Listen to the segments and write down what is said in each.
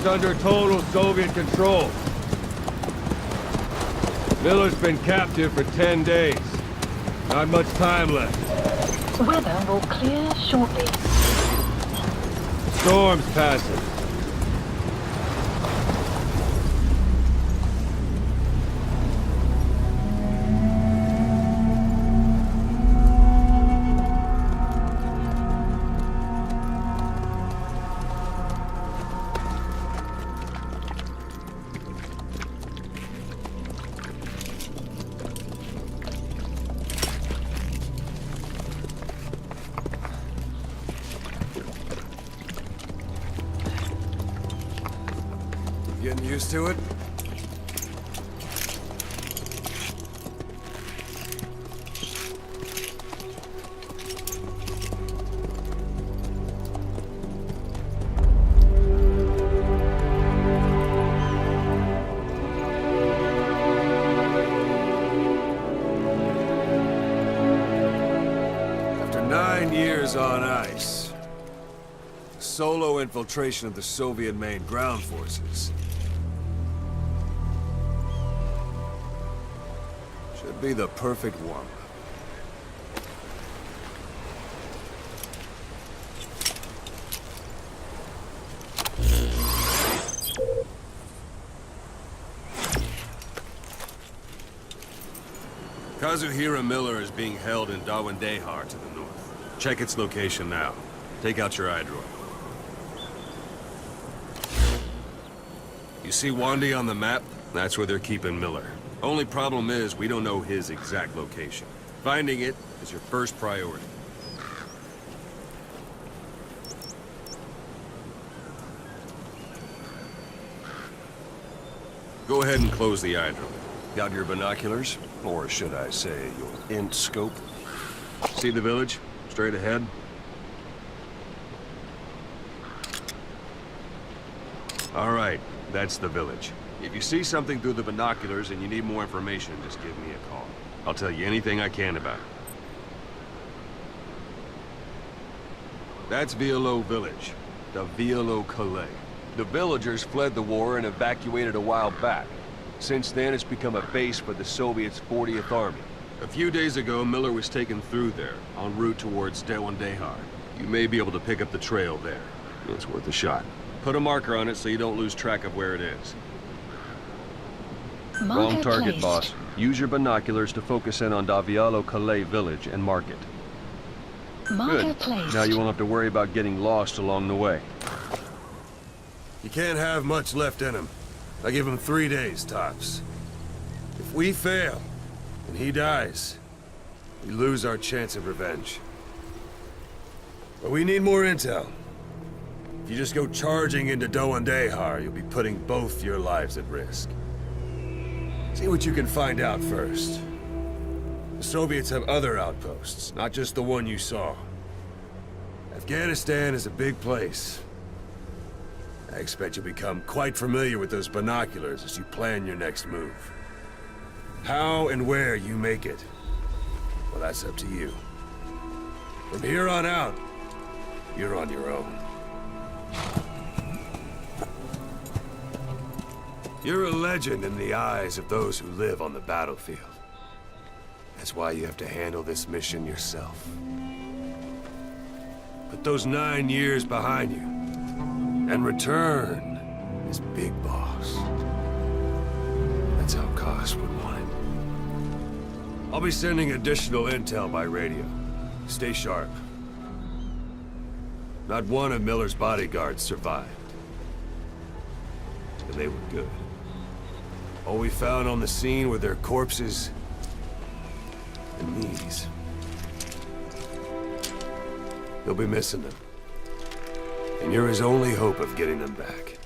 It's under total Soviet control. Miller's been captive for 10 days. Not much time left. Weather will clear shortly. Storm's passing. Getting used to it? After 9 years on ice, solo infiltration of the Soviet main ground forces. Should be the perfect warm-up. Kazuhira Miller is being held in Dawandehar to the north. Check its location now. Take out your iDroid. You see Wandy on the map? That's where they're keeping Miller. Only problem is, we don't know his exact location. Finding it is your first priority. Go ahead and close the iDroid. Got your binoculars? Or should I say, your int scope? See the village? Straight ahead? All right, that's the village. If you see something through the binoculars and you need more information, just give me a call. I'll tell you anything I can about it. That's V-Erlebnisses village, the V-Erlebnisses Calais. The villagers fled the war and evacuated a while back. Since then, it's become a base for the Soviets' 40th Army. A few days ago, Miller was taken through there, en route towards Dawandehar. You may be able to pick up the trail there. It's worth a shot. Put a marker on it so you don't lose track of where it is. Wrong target, boss. Use your binoculars to focus in on V-Erlebnisses Calais village and mark it. Good. Now you won't have to worry about getting lost along the way. You can't have much left in him. I give him 3 days, tops. If we fail, and he dies, we lose our chance of revenge. But we need more intel. If you just go charging into Dawandehar, you'll be putting both your lives at risk. See what you can find out first. The Soviets have other outposts, not just the one you saw. Afghanistan is a big place. I expect you'll become quite familiar with those binoculars as you plan your next move. How and where you make it, well, that's up to you. From here on out, you're on your own. You're a legend in the eyes of those who live on the battlefield. That's why you have to handle this mission yourself. Put those 9 years behind you, and return as Big Boss. That's how Koss would want it. I'll be sending additional intel by radio. Stay sharp. Not one of Miller's bodyguards survived. And they were good. All we found on the scene were their corpses and knees. You'll be missing them. And you're his only hope of getting them back.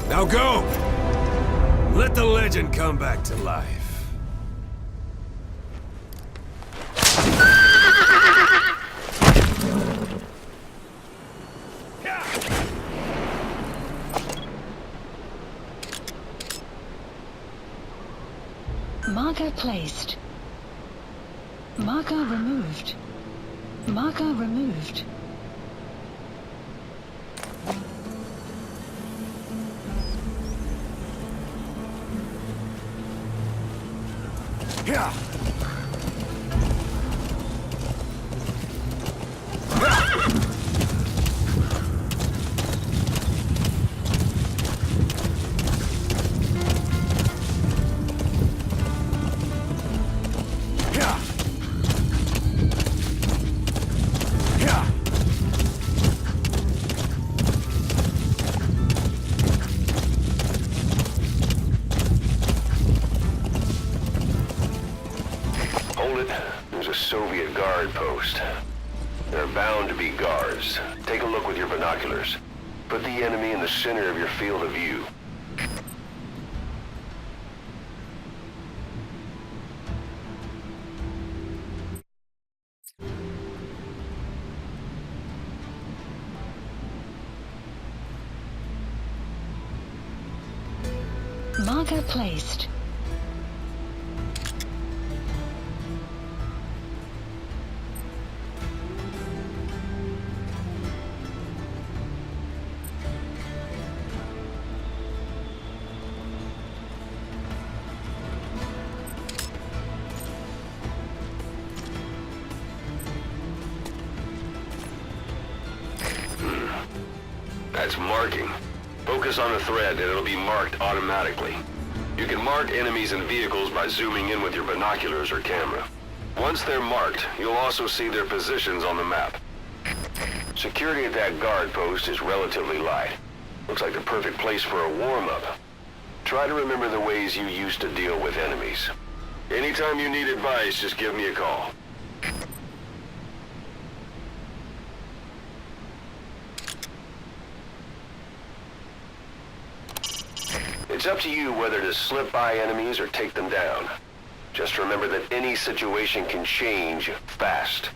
Now go! Let the legend come back to life. placed. Marker removed. Marker removed. Yeah. Soviet guard post. There are bound to be guards. Take a look with your binoculars. Put the enemy in the center of your field of view. Marker placed. That's marking. Focus on a thread and it'll be marked automatically. You can mark enemies and vehicles by zooming in with your binoculars or camera. Once they're marked, you'll also see their positions on the map. Security at that guard post is relatively light. Looks like the perfect place for a warm-up. Try to remember the ways you used to deal with enemies. Anytime you need advice, just give me a call. It's up to you whether to slip by enemies or take them down. Just remember that any situation can change fast.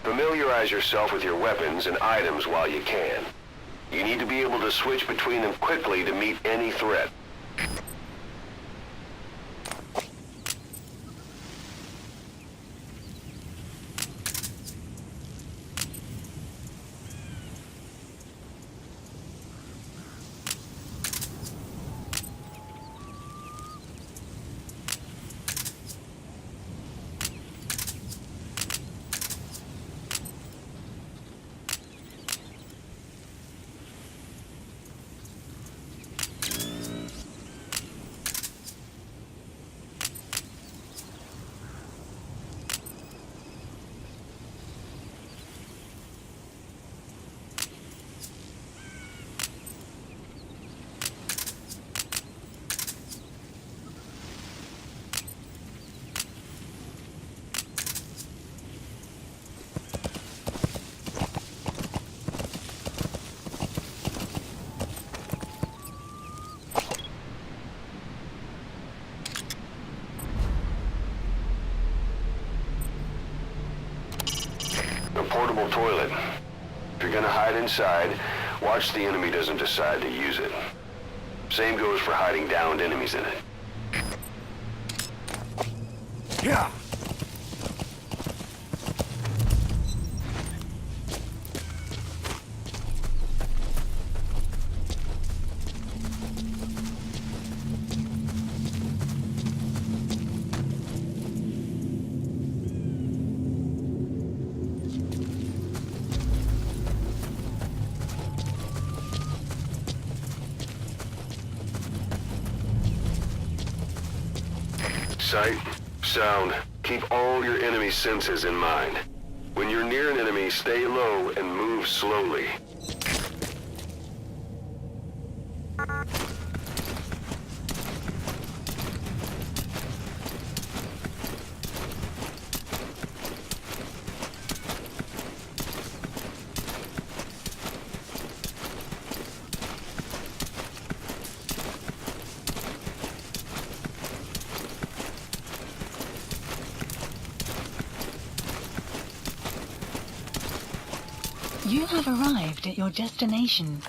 Familiarize yourself with your weapons and items while you can. You need to be able to switch between them quickly to meet any threat. A portable toilet. If you're gonna hide inside, watch the enemy doesn't decide to use it. Same goes for hiding downed enemies in it. Yeah. Sight, sound, keep all your enemy senses in mind. When you're near an enemy, stay low and move slowly. You have arrived at your destination.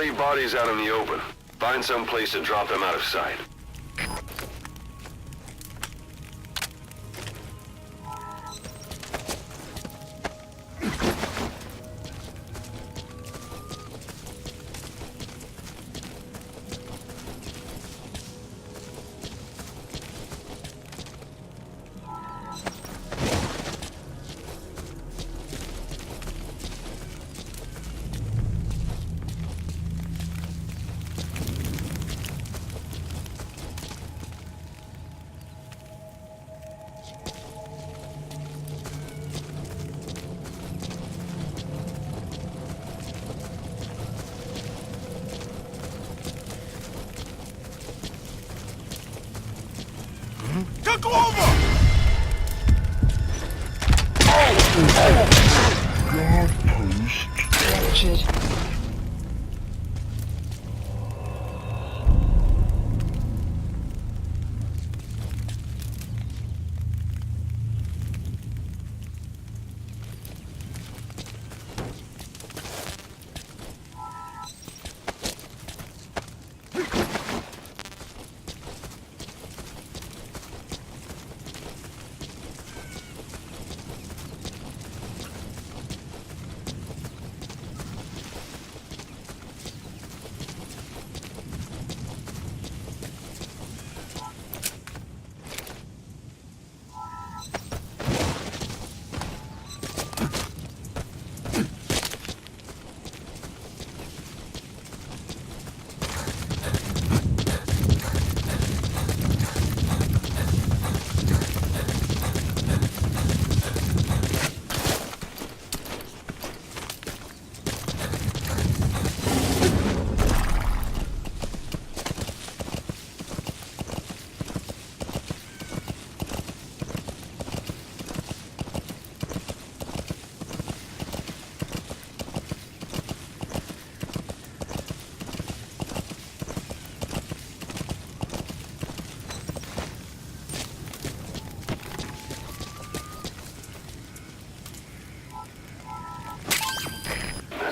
leave bodies out in the open. Find some place to drop them out of sight.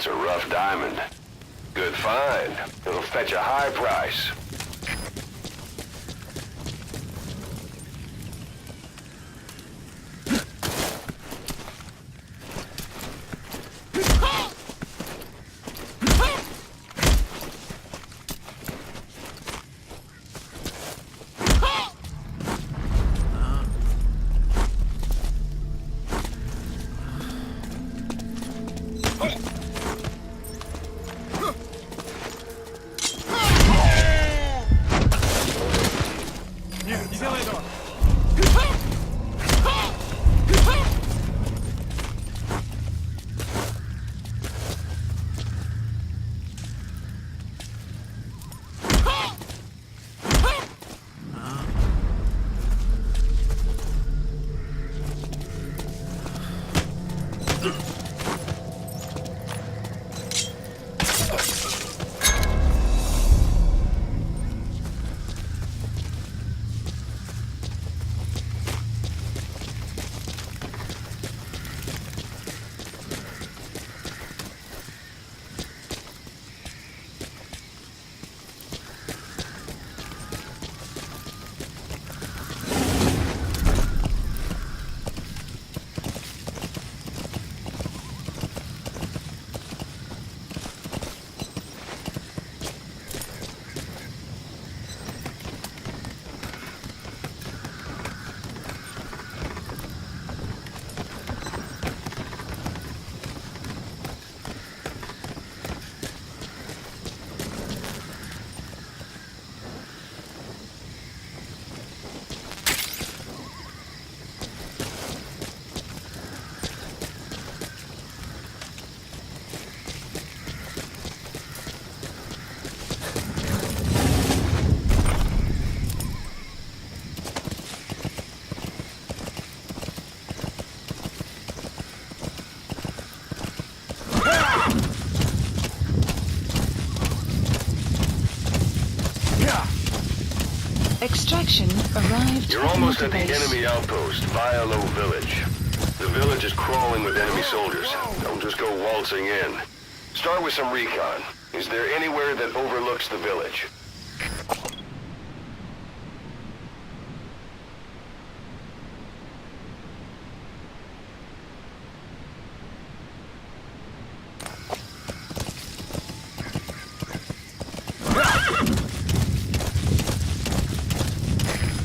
That's a rough diamond. Good find. It'll fetch a high price. Extraction arrived. You're almost at the enemy outpost, Ocelot village. The village is crawling with enemy soldiers. Don't just go waltzing in. Start with some recon. Is there anywhere that overlooks the village?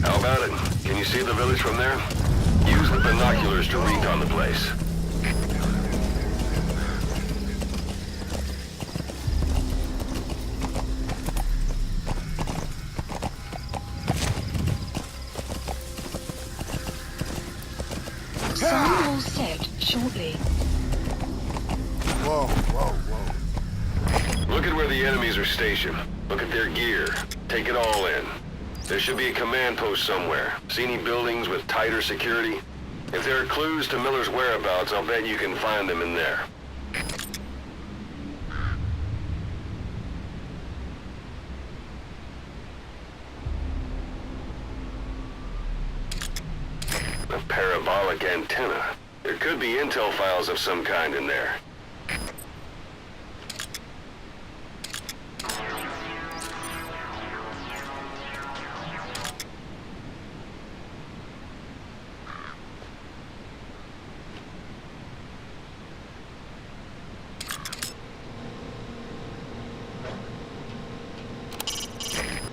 How about it? Can you see the village from there? Use the binoculars to recon the place. Sign all set shortly. Whoa, whoa, whoa. Look at where the enemies are stationed. Look at their gear. Take it all in. There should be a command post somewhere. See any buildings with tighter security? If there are clues to Miller's whereabouts, I'll bet you can find them in there. A parabolic antenna. There could be intel files of some kind in there.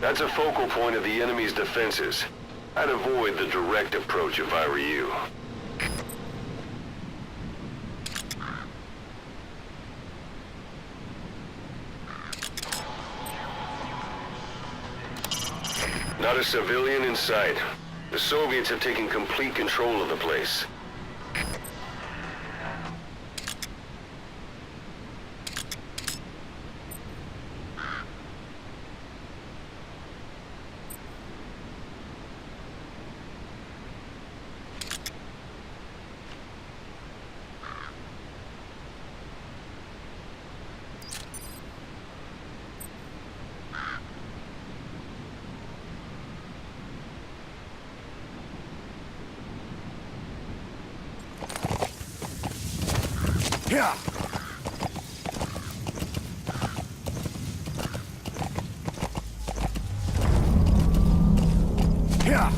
That's a focal point of the enemy's defenses. I'd avoid the direct approach if I were you. Not a civilian in sight. The Soviets have taken complete control of the place. Yeah. Yeah.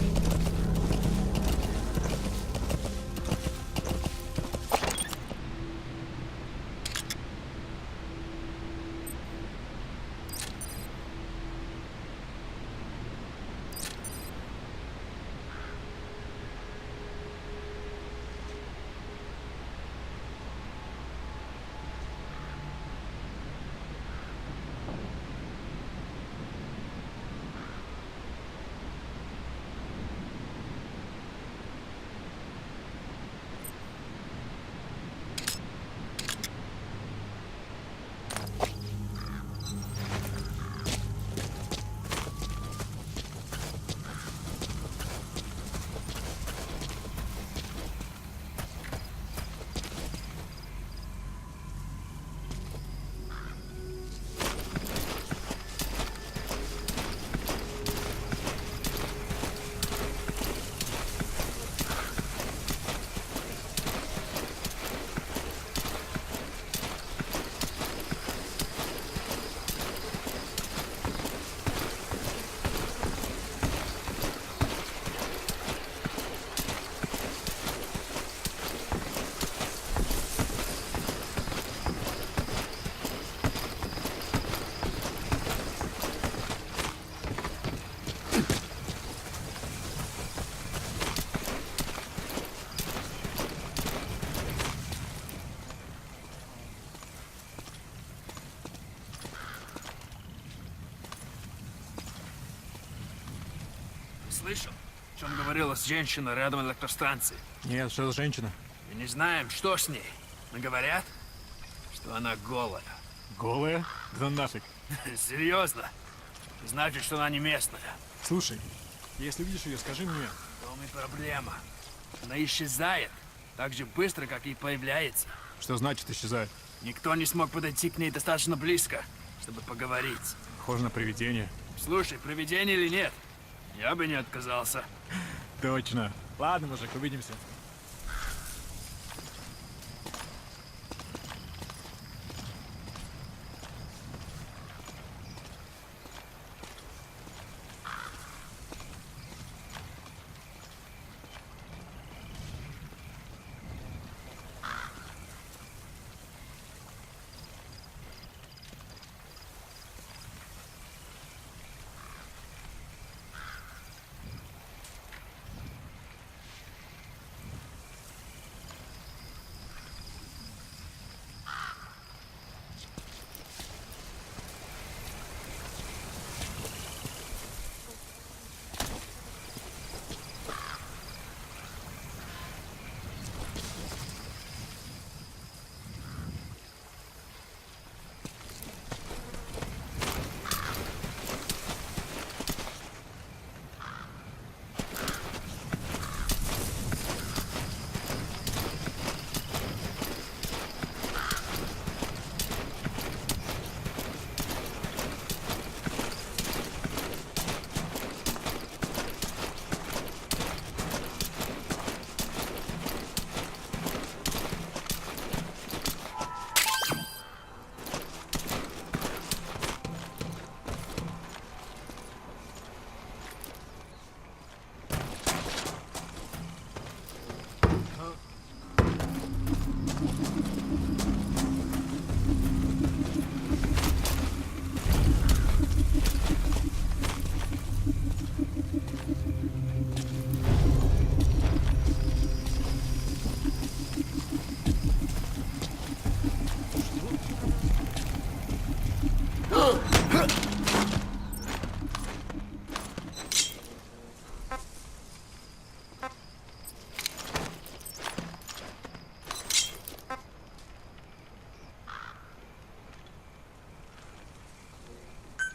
Слышал, о чем говорила женщина рядом от электростанции? Нет, что за женщина? Мы не знаем, что с ней. Но говорят, что она голая. Голая? Да нафиг. Серьезно? Значит, что она не местная. Слушай, если видишь ее, скажи мне. В том и проблема. Она исчезает так же быстро, как и появляется. Что значит исчезает? Никто не смог подойти к ней достаточно близко, чтобы поговорить. Похоже на привидение. Слушай, привидение или нет, я бы не отказался. Точно. Ладно, мужик, увидимся.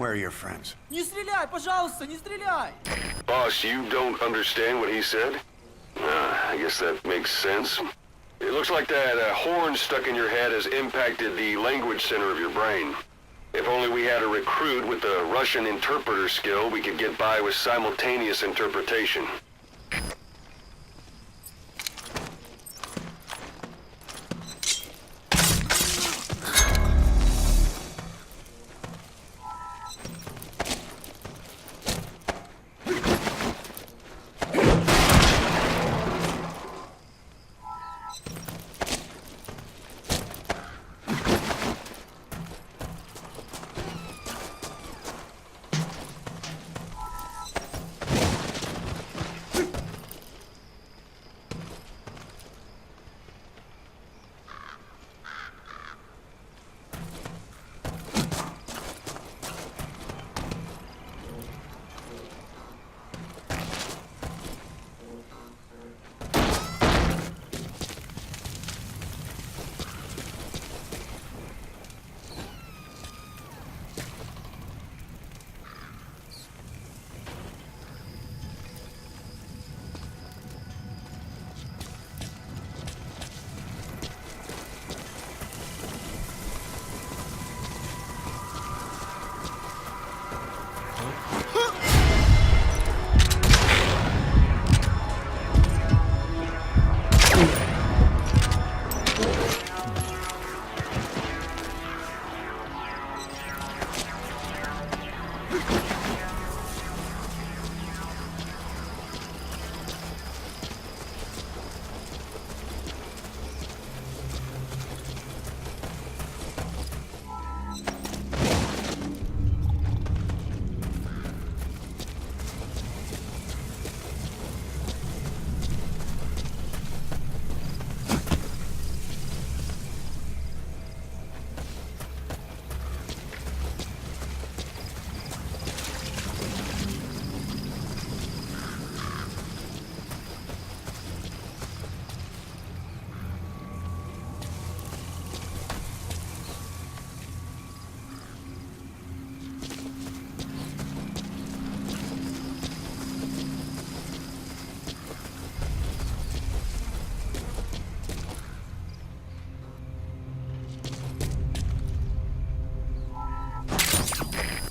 Where are your friends? Не стреляй, пожалуйста, не стреляй! Boss, you don't understand what he said? I guess that makes sense. It looks like that horn stuck in your head has impacted the language center of your brain. If only we had a recruit with the Russian interpreter skill, we could get by with simultaneous interpretation.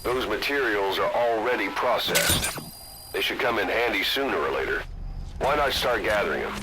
Those materials are already processed. They should come in handy sooner or later. Why not start gathering them?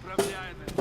Неуправляемая.